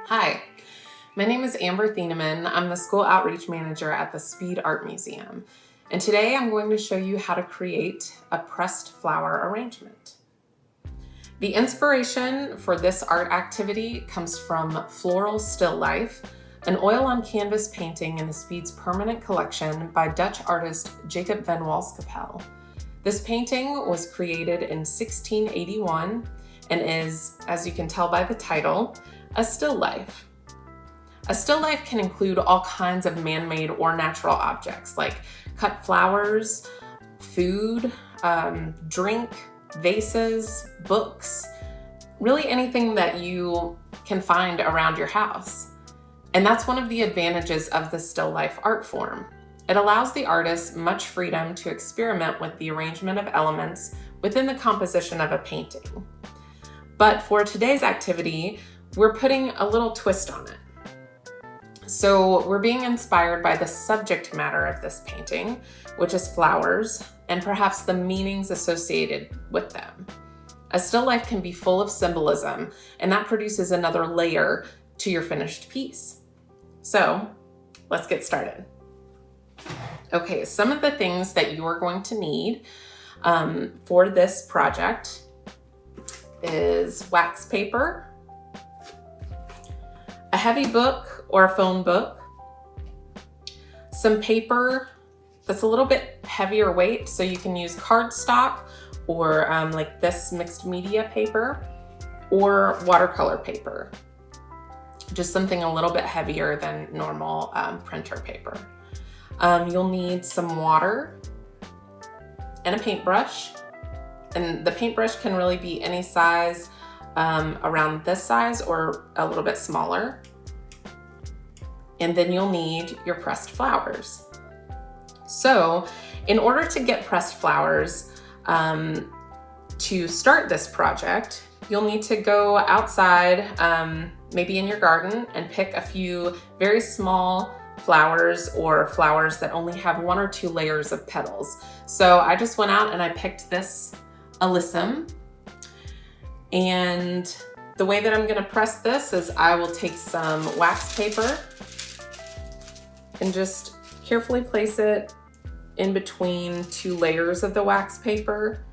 Hi, my name is Amber Thieneman. I'm the School Outreach Manager at the Speed Art Museum. And today I'm going to show you how to create a pressed flower arrangement. The inspiration for this art activity comes from Floral Still Life, an oil on canvas painting in the Speed's permanent collection by Dutch artist Jacob van Walskapel. This painting was created in 1681 and is, as you can tell by the title, a still life. A still life can include all kinds of man-made or natural objects like cut flowers, food, drink, vases, books, really anything that you can find around your house. And that's one of the advantages of the still life art form. It allows the artist much freedom to experiment with the arrangement of elements within the composition of a painting. But for today's activity, we're putting a little twist on it. So we're being inspired by the subject matter of this painting, which is flowers, and perhaps the meanings associated with them. A still life can be full of symbolism, and that produces another layer to your finished piece. So let's get started. Okay, some of the things that you are going to need for this project is wax paper, a heavy book or a phone book, some paper that's a little bit heavier weight, so you can use cardstock or like this mixed media paper or watercolor paper, just something a little bit heavier than normal printer paper. You'll need some water and a paintbrush, and the paintbrush can really be any size around this size or a little bit smaller. And then you'll need your pressed flowers. So in order to get pressed flowers to start this project, you'll need to go outside, maybe in your garden, and pick a few very small flowers or flowers that only have 1 or 2 layers of petals. So I just went out and I picked this alyssum. And the way that I'm gonna press this is I will take some wax paper and just carefully place it in between 2 layers of the wax paper.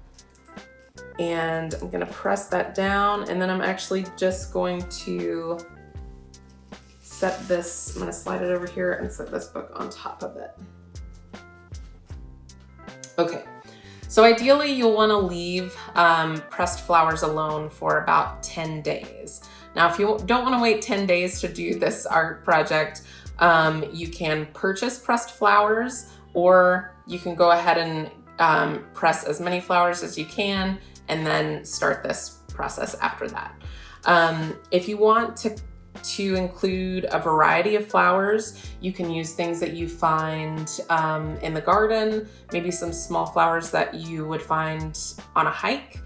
And I'm gonna press that down, and then I'm actually just going to set this, I'm gonna slide it over here and set this book on top of it. Okay. So ideally you'll want to leave pressed flowers alone for about 10 days. Now, if you don't want to wait 10 days to do this art project, you can purchase pressed flowers, or you can go ahead and press as many flowers as you can and then start this process after that. If you want to include a variety of flowers, you can use things that you find in the garden, maybe some small flowers that you would find on a hike,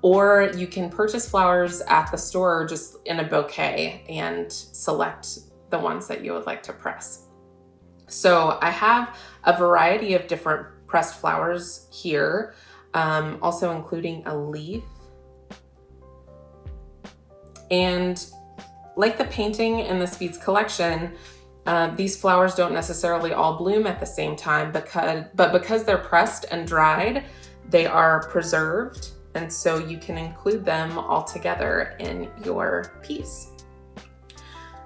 or you can purchase flowers at the store just in a bouquet and select the ones that you would like to press. So I have a variety of different pressed flowers here, also including a leaf. And like the painting in the Speed's collection, these flowers don't necessarily all bloom at the same time, but because they're pressed and dried, they are preserved, and so you can include them all together in your piece.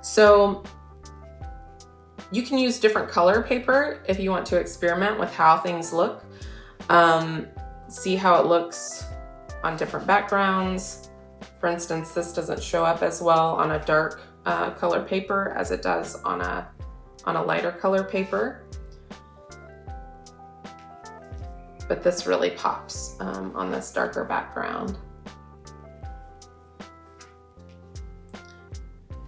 So you can use different color paper if you want to experiment with how things look. See how it looks on different backgrounds. For instance, this doesn't show up as well on a dark color paper as it does on a lighter color paper. But this really pops on this darker background.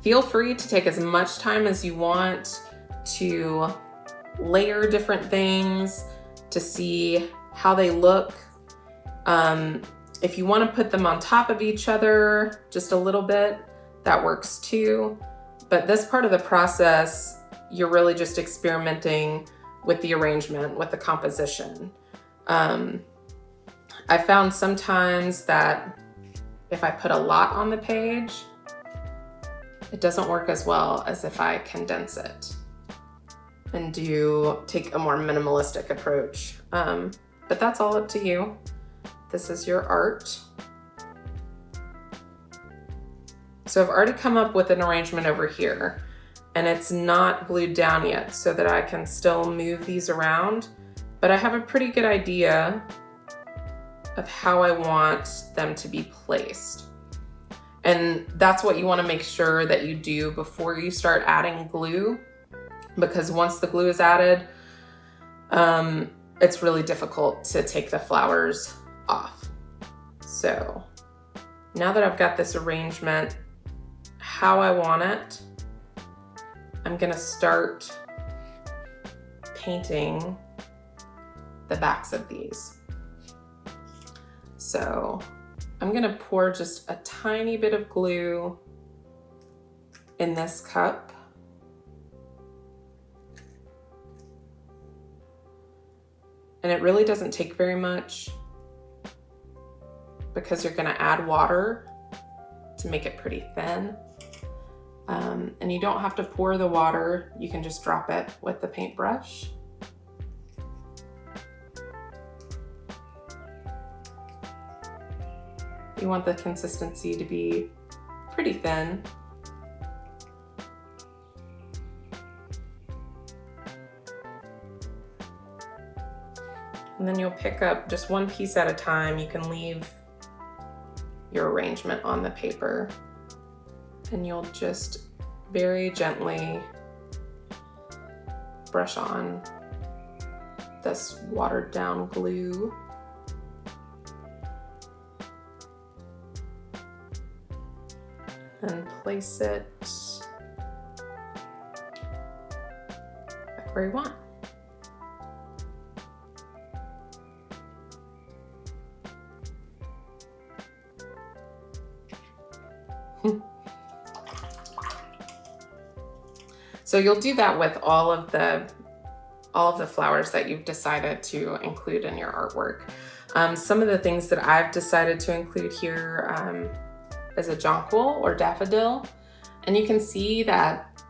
Feel free to take as much time as you want to layer different things, to see how they look. If you want to put them on top of each other just a little bit, that works too. But this part of the process, you're really just experimenting with the arrangement, with the composition. I found sometimes that if I put a lot on the page, it doesn't work as well as if I condense it and take a more minimalistic approach. But that's all up to you. This is your art. So I've already come up with an arrangement over here, and it's not glued down yet so that I can still move these around, but I have a pretty good idea of how I want them to be placed. And that's what you want to make sure that you do before you start adding glue, because once the glue is added, it's really difficult to take the flowers off. So now that I've got this arrangement how I want it, I'm gonna start painting the backs of these. So I'm gonna pour just a tiny bit of glue in this cup. And it really doesn't take very much because you're gonna add water to make it pretty thin. And you don't have to pour the water, you can just drop it with the paintbrush. You want the consistency to be pretty thin. And then you'll pick up just one piece at a time. You can leave your arrangement on the paper and you'll just very gently brush on this watered down glue. And place it back where you want. So you'll do that with all of the flowers that you've decided to include in your artwork. Some of the things that I've decided to include here is a jonquil or daffodil, and you can see that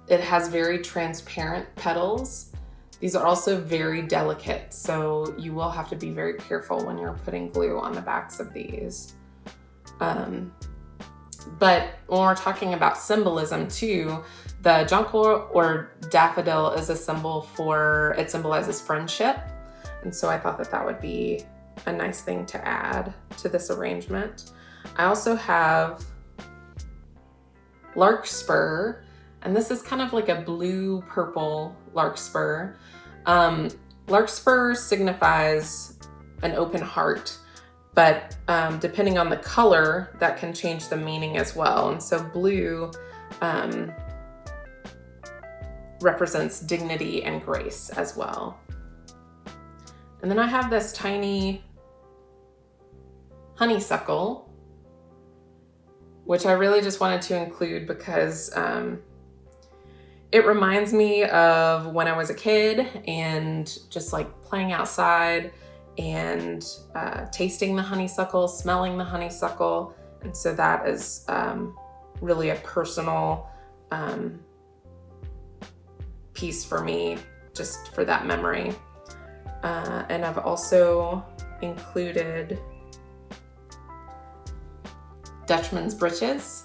it has very transparent petals. These are also very delicate, so you will have to be very careful when you're putting glue on the backs of these. But when we're talking about symbolism too, the jonquil or daffodil is a symbol it symbolizes friendship. And so I thought that that would be a nice thing to add to this arrangement. I also have larkspur, and this is kind of like a blue-purple larkspur. Larkspur signifies an open heart, but depending on the color, that can change the meaning as well. And so blue represents dignity and grace as well. And then I have this tiny honeysuckle, which I really just wanted to include because it reminds me of when I was a kid and just like playing outside and tasting the honeysuckle, smelling the honeysuckle. And so that is really a personal piece for me, just for that memory. And I've also included Dutchman's breeches,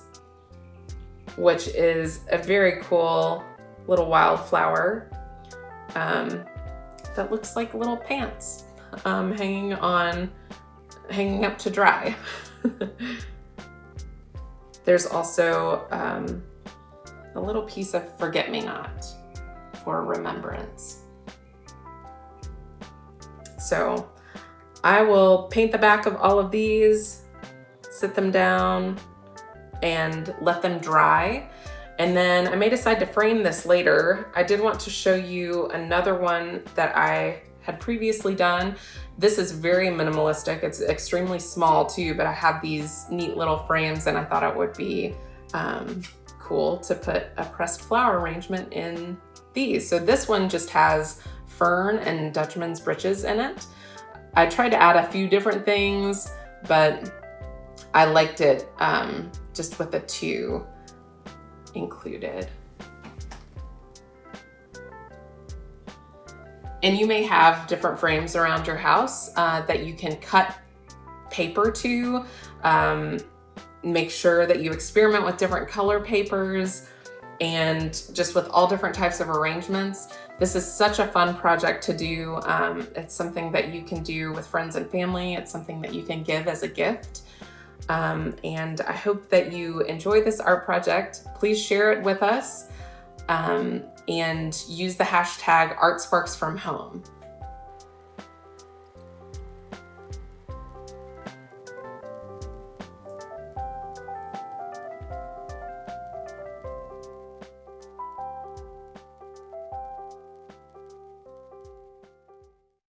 which is a very cool little wildflower that looks like little pants hanging up to dry. There's also a little piece of forget-me-not for remembrance. So I will paint the back of all of these, sit them down, and let them dry. And then I may decide to frame this later. I did want to show you another one that I had previously done. This is very minimalistic. It's extremely small too, but I have these neat little frames and I thought it would be cool to put a pressed flower arrangement in these. So this one just has fern and Dutchman's breeches in it. I tried to add a few different things, but I liked it just with the two included. And you may have different frames around your house that you can cut paper to. Make sure that you experiment with different color papers and just with all different types of arrangements. This is such a fun project to do. It's something that you can do with friends and family. It's something that you can give as a gift. And I hope that you enjoy this art project. Please share it with us and use the hashtag ArtSparksFromHome.